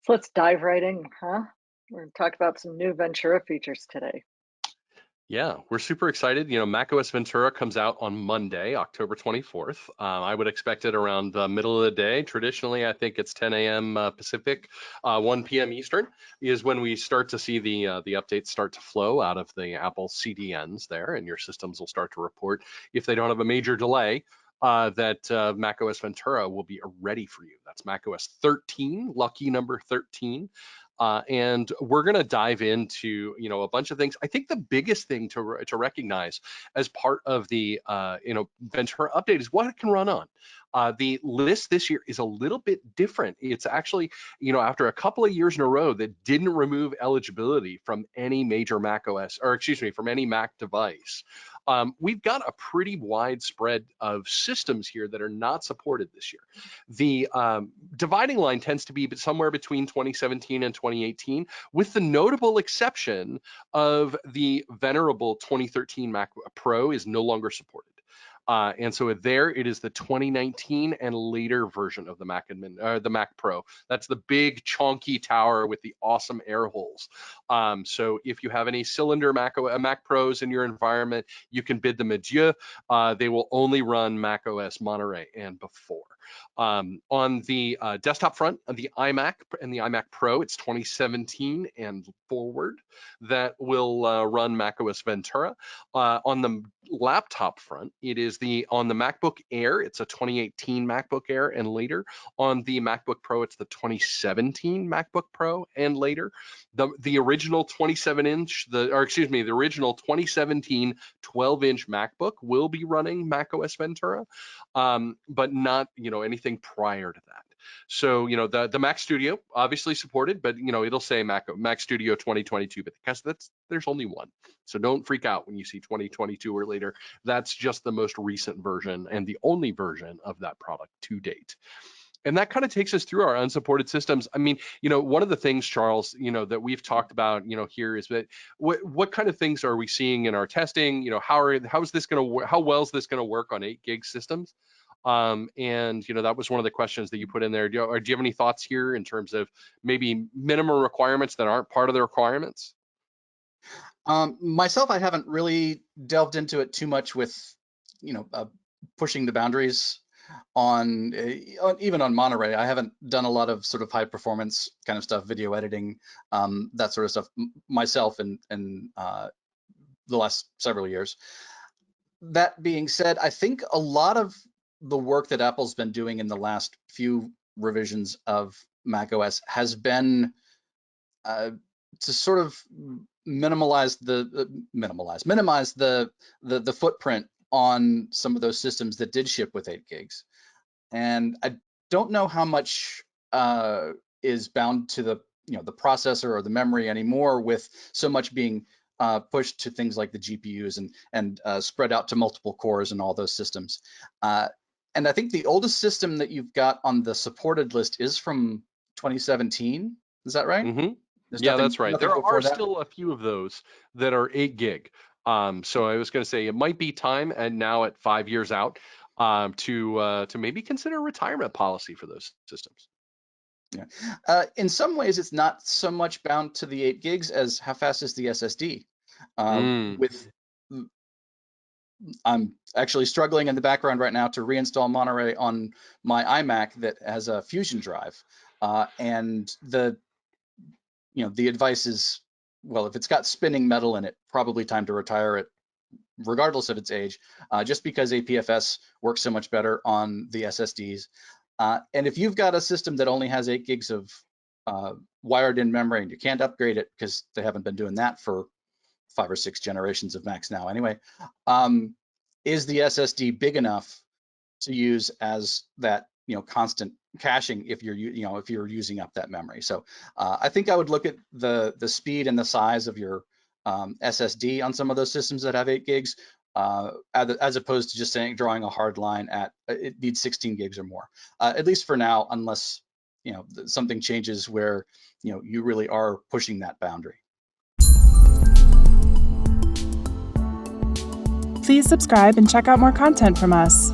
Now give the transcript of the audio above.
So let's dive right in, huh? We're going to talk about some new Ventura features today. Yeah, we're super excited. macOS Ventura comes out on Monday, October 24th. I would expect it around the middle of the day. Traditionally, I think it's 10 a.m. Pacific, 1 p.m. Eastern is when we start to see the updates start to flow out of the Apple CDNs there, and your systems will start to report if they don't have a major delay. That macOS Ventura will be ready for you. That's macOS 13, lucky number 13. And we're going to dive into a bunch of things. I think the biggest thing to recognize as part of the Ventura update is what it can run on. The list this year is a little bit different. It's actually after a couple of years in a row that didn't remove eligibility from any major Mac OS, or excuse me, from any Mac device. We've got a pretty wide spread of systems here that are not supported this year. The dividing line tends to be somewhere between 2017 and 2018, with the notable exception of the venerable 2013 Mac Pro is no longer supported. And so there it is the 2019 and later version of the Mac Pro. That's the big chonky tower with the awesome air holes. So if you have any cylinder Mac Pros in your environment, you can bid them adieu. They will only run Mac OS Monterey and before. On the desktop front of the iMac and the iMac Pro, it's 2017 and forward that will run macOS Ventura. On the laptop front, it is on the MacBook Air, it's a 2018 MacBook Air and later. On the MacBook Pro, it's the 2017 MacBook Pro and later. The original 27-inch, the original 2017 12-inch MacBook will be running macOS Ventura, but not anything prior to that. So the Mac Studio obviously supported, but it'll say Mac Studio 2022, but because there's only one. So don't freak out when you see 2022 or later. That's just the most recent version and the only version of that product to date. And that kind of takes us through our unsupported systems. I mean, one of the things, Charles, that we've talked about, here is that what kind of things are we seeing in our testing? How is this going to work? How well is this going to work on 8 gig systems? And that was one of the questions that you put in there. Do you have any thoughts here in terms of maybe minimum requirements that aren't part of the requirements? Myself, I haven't really delved into it too much with, pushing the boundaries on even on Monterey. I haven't done a lot of sort of high performance kind of stuff, video editing, that sort of stuff myself in the last several years. That being said, I think a lot of the work that Apple's been doing in the last few revisions of macOS has been to sort of minimize the footprint on some of those systems that did ship with 8 gigs. And I don't know how much is bound to the the processor or the memory anymore, with so much being pushed to things like the GPUs and spread out to multiple cores and all those systems. And I think the oldest system that you've got on the supported list is from 2017. Is that right? Mm-hmm. Yeah, that's right. There are still a few of those that are 8 gig. So I was going to say it might be time, and now at 5 years out, to maybe consider a retirement policy for those systems. Yeah. In some ways, it's not so much bound to the 8 gigs as how fast is the SSD. I'm actually struggling in the background right now to reinstall Monterey on my iMac that has a Fusion drive, and the advice is, well, if it's got spinning metal in it, probably time to retire it, regardless of its age, just because APFS works so much better on the SSDs. And if you've got a system that only has 8 gigs of wired in memory and you can't upgrade it because they haven't been doing that for 5 or 6 generations of Macs now anyway, is the SSD big enough to use as that constant caching if you're if you're using up that memory? So I think I would look at the speed and the size of your SSD on some of those systems that have 8 gigs, as opposed to just drawing a hard line at it needs 16 gigs or more, at least for now, unless something changes where you really are pushing that boundary. Please subscribe and check out more content from us.